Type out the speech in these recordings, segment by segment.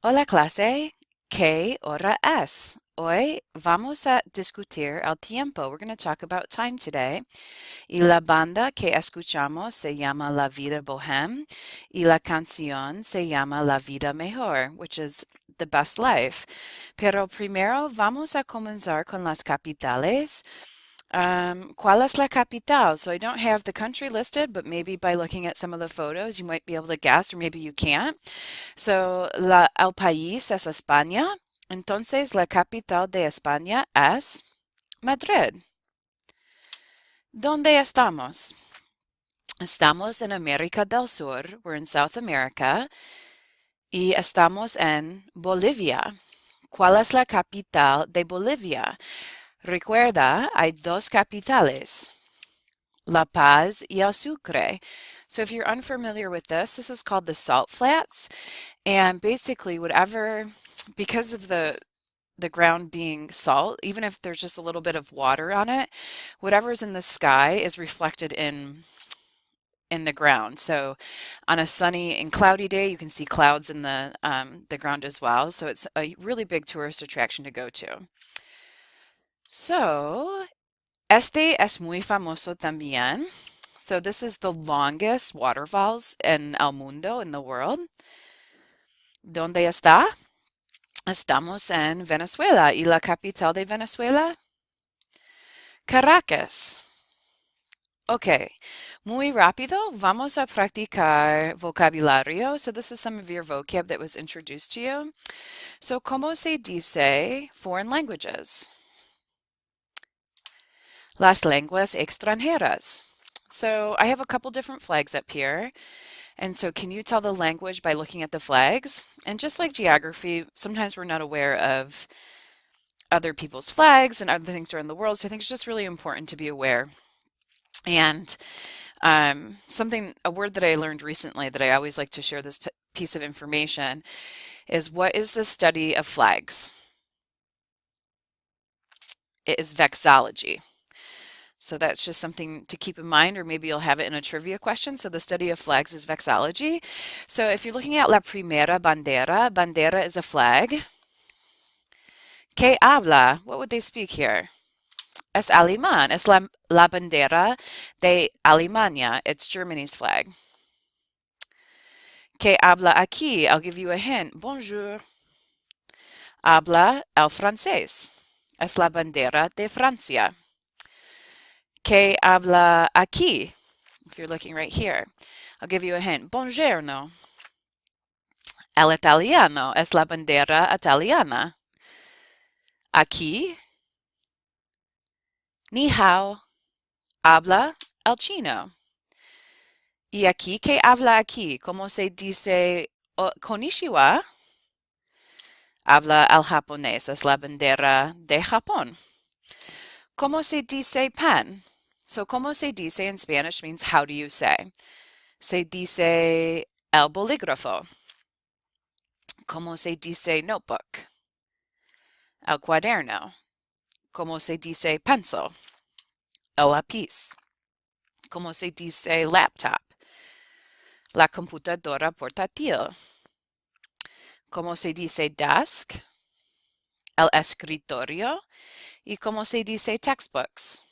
Hola clase, ¿qué hora es? Hoy vamos a discutir el tiempo. We're going to talk about time today. Y la banda que escuchamos se llama La Vida Bohème y la canción se llama La Vida Mejor, which is the best life. Pero primero vamos a comenzar con las capitales. ¿Cuál es la capital? So I don't have the country listed, but maybe by looking at some of the photos, you might be able to guess, or maybe you can't. So, el país es España. Entonces, la capital de España es Madrid. ¿Dónde estamos? Estamos en América del Sur. We're in South America. Y estamos en Bolivia. ¿Cuál es la capital de Bolivia? Recuerda, hay dos capitales, La Paz y El Sucre. So if you're unfamiliar with this is called the Salt Flats. And basically, because of the ground being salt, even if there's just a little bit of water on it, whatever's in the sky is reflected in the ground. So on a sunny and cloudy day, you can see clouds in the ground as well. So it's a really big tourist attraction to go to. So este es muy famoso también. So this is the longest waterfalls in el mundo, in the world. ¿Dónde está? Estamos en Venezuela. ¿Y la capital de Venezuela? Caracas. Ok, muy rápido. Vamos a practicar vocabulario. So this is some of your vocab that was introduced to you. So, ¿cómo se dice foreign languages? Las lenguas extranjeras. So I have a couple different flags up here. And so can you tell the language by looking at the flags? And just like geography, sometimes we're not aware of other people's flags and other things around the world. So I think it's just really important to be aware. And a word that I learned recently that I always like to share this piece of information is, what is the study of flags? It is vexillology. So that's just something to keep in mind, or maybe you'll have it in a trivia question. So the study of flags is vexillology. So if you're looking at la primera bandera, bandera is a flag. ¿Qué habla? What would they speak here? Es alemán. Es la bandera de Alemania. It's Germany's flag. ¿Qué habla aquí? I'll give you a hint. Bonjour. Habla el francés. Es la bandera de Francia. ¿Qué habla aquí? If you're looking right here, I'll give you a hint. Buongiorno. El italiano es la bandera italiana. Aquí, ni hao. Habla el chino. Y aquí, ¿qué habla aquí? ¿Cómo se dice konnichiwa? Habla el japonés, es la bandera de Japón. ¿Cómo se dice pan? So, ¿cómo se dice in Spanish means how do you say? Se dice el bolígrafo. ¿Cómo se dice notebook? El cuaderno. ¿Cómo se dice pencil? El lápiz. ¿Cómo se dice laptop? La computadora portátil. ¿Cómo se dice desk? El escritorio. ¿Y cómo se dice textbooks?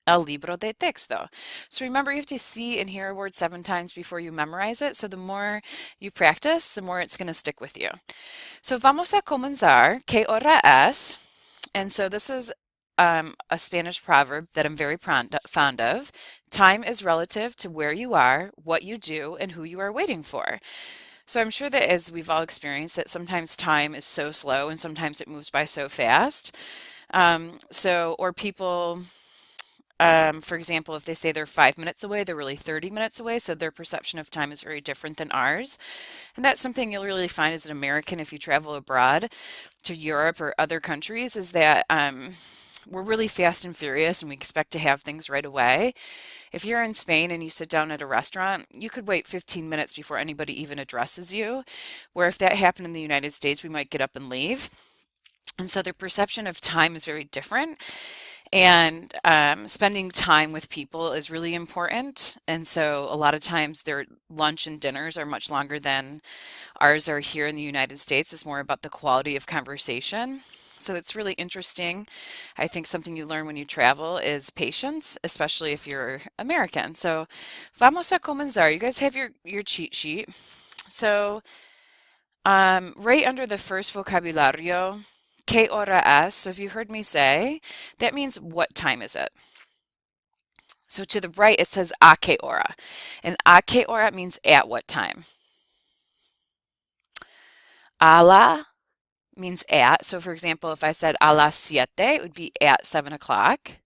El libro de texto. So remember, you have to see and hear a word 7 times before you memorize it. So the more you practice, the more it's going to stick with you. So vamos a comenzar. ¿Qué hora es? And so this is a Spanish proverb that I'm very fond of. Time is relative to where you are, what you do, and who you are waiting for. So I'm sure that, as we've all experienced, that sometimes time is so slow and sometimes it moves by so fast. Or people, for example, if they say they're 5 minutes away, they're really 30 minutes away. So their perception of time is very different than ours. And that's something you'll really find as an American if you travel abroad to Europe or other countries, is that we're really fast and furious and we expect to have things right away. If you're in Spain and you sit down at a restaurant, you could wait 15 minutes before anybody even addresses you. Where if that happened in the United States, we might get up and leave. And so their perception of time is very different. And spending time with people is really important. And so a lot of times their lunch and dinners are much longer than ours are here in the United States. It's more about the quality of conversation. So it's really interesting. I think something you learn when you travel is patience, especially if you're American. So vamos a comenzar. You guys have your cheat sheet. So right under the first vocabulario, Qué hora es? So if you heard me say, that means what time is it? So to the right, it says a qué hora. And a qué hora means at what time. A la means at. So for example, if I said a las siete, it would be at 7 o'clock.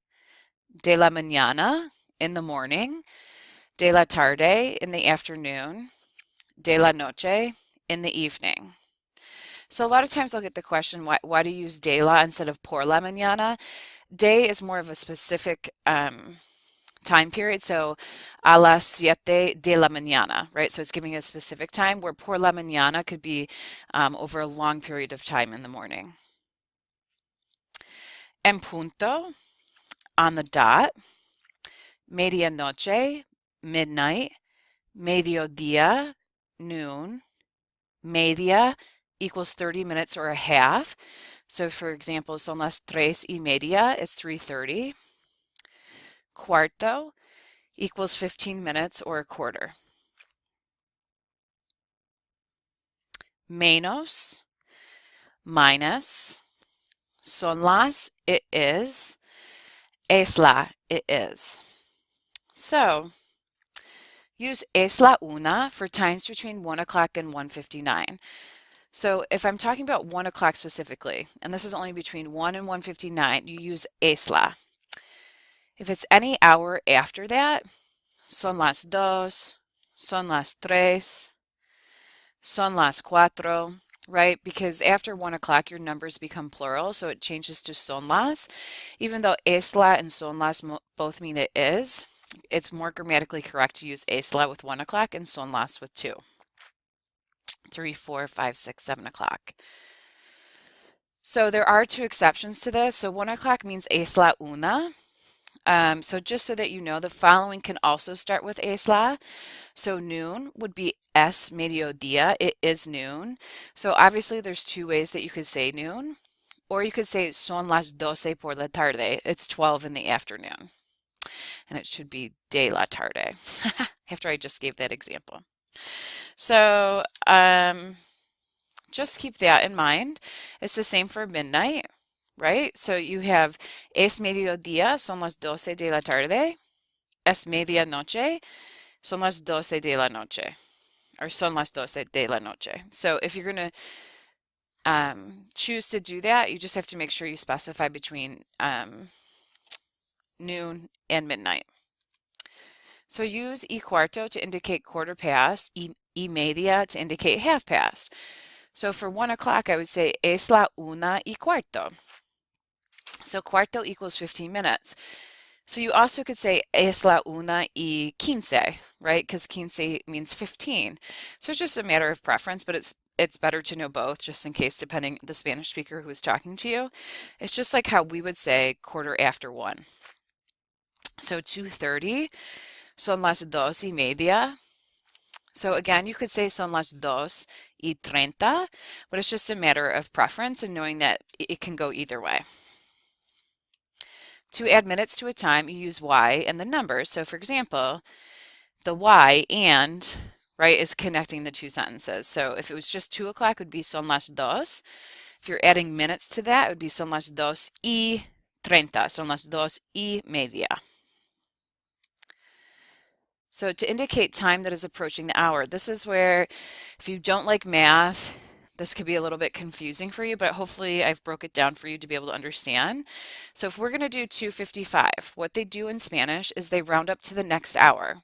De la mañana, in the morning. De la tarde, in the afternoon. De la noche, in the evening. So a lot of times I'll get the question, why do you use de la instead of por la mañana? De is more of a specific time period. So a las siete de la mañana, right? So it's giving a specific time, where por la mañana could be over a long period of time in the morning. En punto, on the dot. Medianoche, midnight. Mediodía, noon. Media equals 30 minutes or a half. So for example, son las 3:30 is 3:30. Cuarto equals 15 minutes or a quarter. Menos, minus. Son las, it is. Es la, it is. So use es la una for times between 1 o'clock and 1:59. So if I'm talking about 1 o'clock specifically, and this is only between 1 and 1:59, you use es la. If it's any hour after that, son las dos, son las tres, son las cuatro, right? Because after 1 o'clock, your numbers become plural, so it changes to son las. Even though es la and son las both mean it is, it's more grammatically correct to use es la with 1 o'clock and son las with 2. 3, 4, 5, 6, 7 o'clock. So there are two exceptions to this. So 1 o'clock means es la una. So just so that you know, the following can also start with es la. So noon would be es mediodía. It is noon. So obviously there's two ways that you could say noon. Or you could say son las 12 por la tarde. It's 12 in the afternoon. And it should be de la tarde after I just gave that example. So just keep that in mind. It's the same for midnight, right? So you have es mediodía, son las 12 de la tarde. Es medianoche, son las 12 de la noche. Or son las 12 de la noche. So if you're going to choose to do that, you just have to make sure you specify between noon and midnight. So use y cuarto to indicate quarter past, y media to indicate half past. So for 1 o'clock, I would say es la una y cuarto. So cuarto equals 15 minutes. So you also could say es la una y quince, right? Because quince means 15. So it's just a matter of preference, but it's better to know both just in case, depending the Spanish speaker who is talking to you. It's just like how we would say quarter after 1. So 2:30, son las 2:30. So again, you could say son las 2:30, but it's just a matter of preference and knowing that it can go either way. To add minutes to a time, you use y and the numbers. So for example, the y and, right, is connecting the two sentences. So if it was just 2 o'clock, it would be son las 2. If you're adding minutes to that, it would be son las 2:30, son las 2:30. So to indicate time that is approaching the hour, this is where if you don't like math, this could be a little bit confusing for you, but hopefully I've broke it down for you to be able to understand. So if we're going to do 2:55, what they do in Spanish is they round up to the next hour.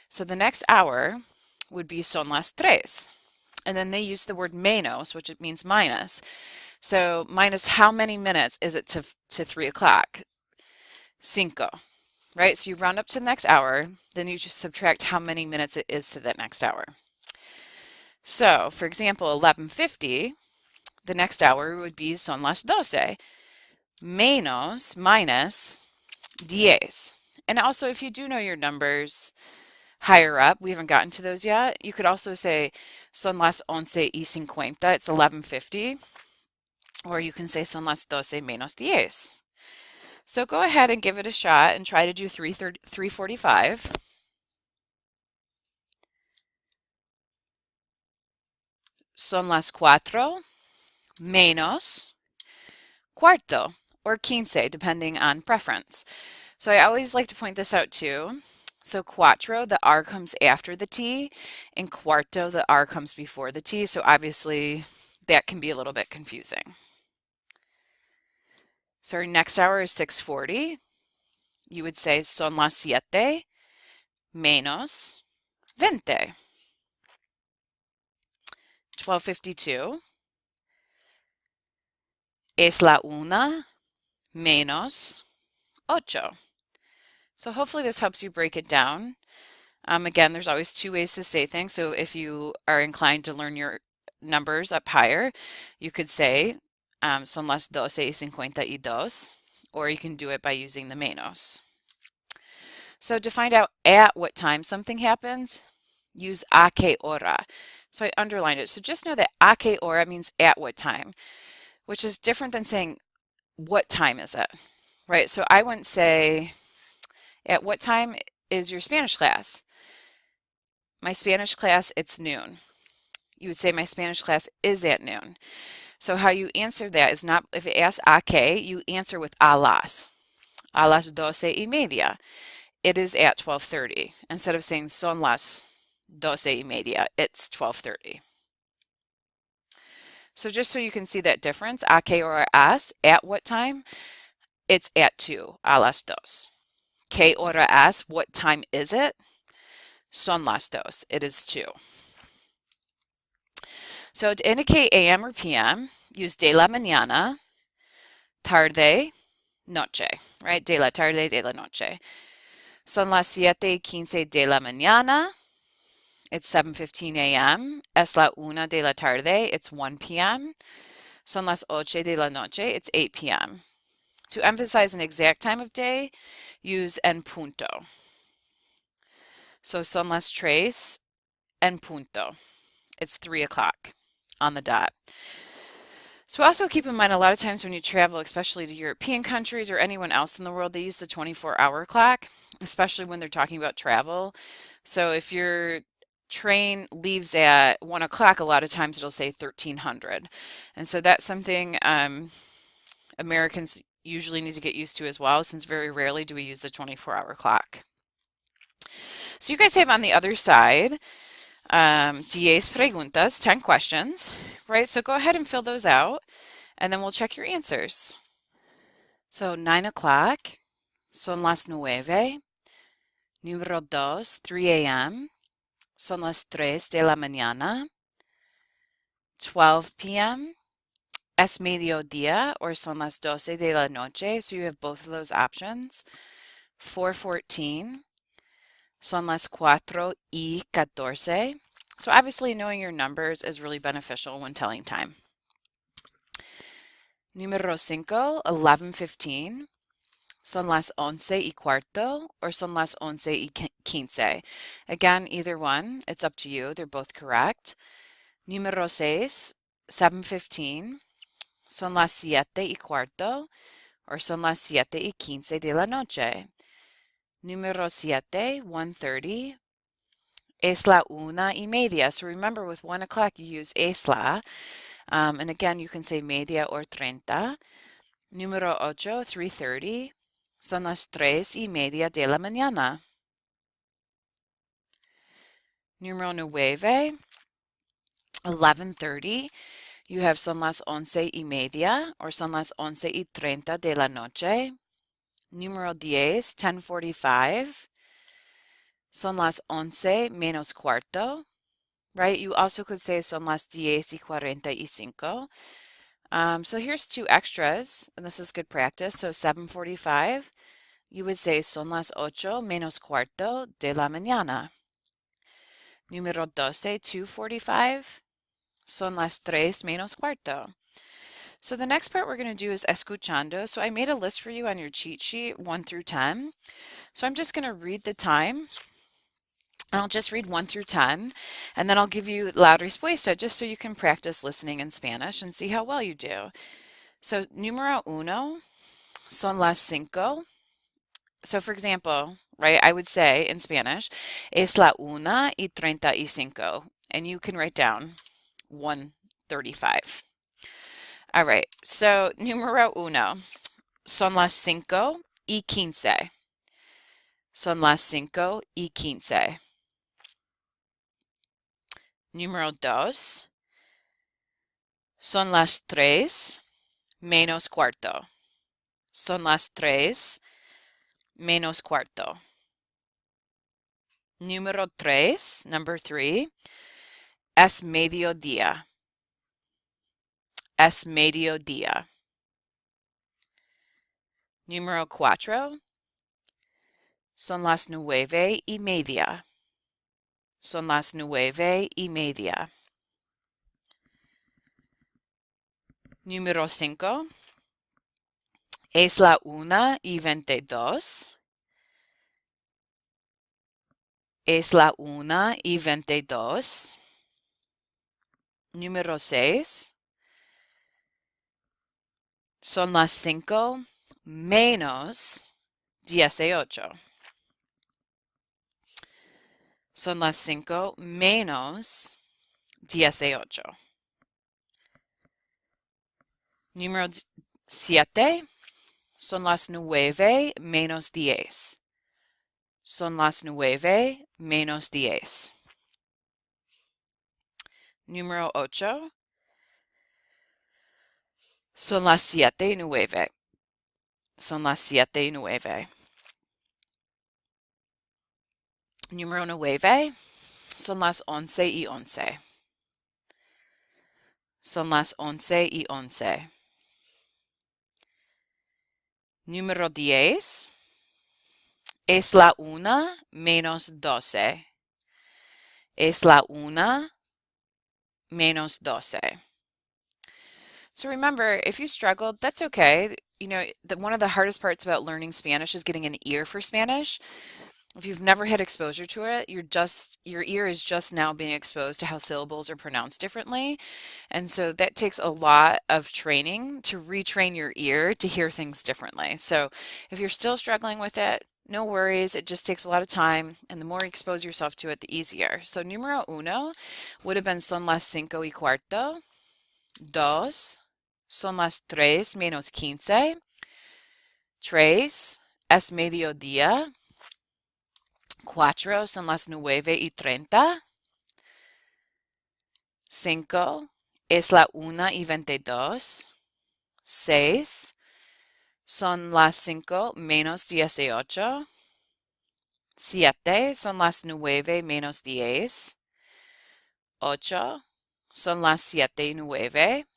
So the next hour would be son las 3. And then they use the word menos, which it means minus. So minus how many minutes is it to 3 o'clock? Cinco. Right? So you round up to the next hour, then you just subtract how many minutes it is to that next hour. So, for example, 11:50, the next hour would be son las 12. menos, minus, 10. And also, if you do know your numbers higher up, we haven't gotten to those yet, you could also say son las 11:50. It's 11:50. Or you can say son las 12 menos 10. So go ahead and give it a shot and try to do 3:45. Son las 4 menos cuarto, or 15, depending on preference. So I always like to point this out too. So cuatro, the R comes after the T, and cuarto, the R comes before the T. So obviously that can be a little bit confusing. So our next hour is 6:40. You would say son las 7 menos 20. 12:52. Es la 1 menos 8. So hopefully this helps you break it down. Again, there's always two ways to say things. So if you are inclined to learn your numbers up higher, you could say son las 12:52, or you can do it by using the menos. So to find out at what time something happens, use a qué hora. So I underlined it. So just know that a qué hora means at what time, which is different than saying what time is it, right? So I wouldn't say at what time is your Spanish class? My Spanish class, it's noon. You would say my Spanish class is at noon. So how you answer that is not, if it asks a qué, you answer with a las 12:30. It is at 12:30. Instead of saying son las 12:30, it's 12:30. So just so you can see that difference, a qué hora es, at what time, it's at 2, a las 2. Qué hora es, what time is it? Son las 2, it is 2. So to indicate AM or PM, use de la mañana, tarde, noche, right? De la tarde, de la noche. Son las 7:15 de la mañana. It's 7:15 a.m. Es la 1 de la tarde. It's 1 p.m. Son las 8 de la noche. It's 8 p.m. To emphasize an exact time of day, use en punto. So son las 3 en punto. It's 3 o'clock on the dot. So also keep in mind, a lot of times when you travel, especially to European countries or anyone else in the world, they use the 24-hour clock, especially when they're talking about travel. So if your train leaves at 1 o'clock, a lot of times it'll say 1300. And so that's something Americans usually need to get used to as well, since very rarely do we use the 24-hour clock. So you guys have on the other side 10 preguntas, 10 questions, right? So go ahead and fill those out, and then we'll check your answers. So 9 o'clock, son las 9. Número 2, 3 a.m. Son las 3 de la mañana. 12 p.m. Es mediodía, or son las 12 de la noche. So you have both of those options. 4:14. Son las 4:14. So obviously knowing your numbers is really beneficial when telling time. Número 5, 11:15. Son las 11:15, or son las 11:15. Again, either one, it's up to you. They're both correct. Número 6, 7:15. Son las 7:15, or son las 7:15 de la noche. Número 7, 1:30. Es la 1:30. So remember, with 1 o'clock, you use es la. And again, you can say media or 30. Número 8, 3:30. Son las 3:30 de la mañana. Número 9, 11:30. You have son las 11:30, or son las 11:30 de la noche. Número 10, 10:45. Son las 11 menos cuarto, right? You also could say son las 10:45. So here's two extras, and this is good practice. So 7:45, you would say son las 8 menos cuarto de la mañana. Número 12, 2:45, son las 3 menos cuarto. So the next part we're going to do is escuchando. So I made a list for you on your cheat sheet, 1 through 10. So I'm just going to read the time. And I'll just read 1 through 10, and then I'll give you la respuesta just so you can practice listening in Spanish and see how well you do. So, número uno, son las cinco. So, for example, right, I would say in Spanish, es la 1:35. And you can write down 1:35. All right, so número uno, son las 5:15. Son las 5:15. Número dos, son las 3:45. Son las 3:45. Número tres, number three, es mediodía. Es mediodía. Número cuatro, son las 9:30. Son las 9:30. Número 5. Es la 1:22. Es la 1:22. Número 6. Son las 5:18. Son las 5:18. Número 7. Son las 9:10. Son las 9:10. Número 8. Son las 7:09. Son las 7:09. Número 9. Son las 11:11. Son las 11:11. Número 10. Es la 1:12. Es la 1:12. So remember, if you struggled, that's okay. You know, one of the hardest parts about learning Spanish is getting an ear for Spanish. If you've never had exposure to it, your ear is just now being exposed to how syllables are pronounced differently. And so that takes a lot of training to retrain your ear to hear things differently. So if you're still struggling with it, no worries. It just takes a lot of time, and the more you expose yourself to it, the easier. So número uno would have been son las 5:15. Dos, son las 3:15. Tres, es mediodía. 4 son las 9:30. 5 es la 1:22. 6 son las 5:18. 7 son las 9:10. 8 son las 7:09.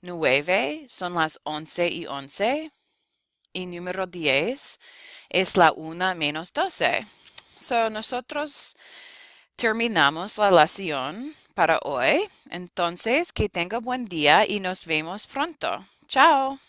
9 son las 11:11. Y número 10 es la 1:12. So, nosotros terminamos la lección para hoy. Entonces, que tenga buen día y nos vemos pronto. Chao.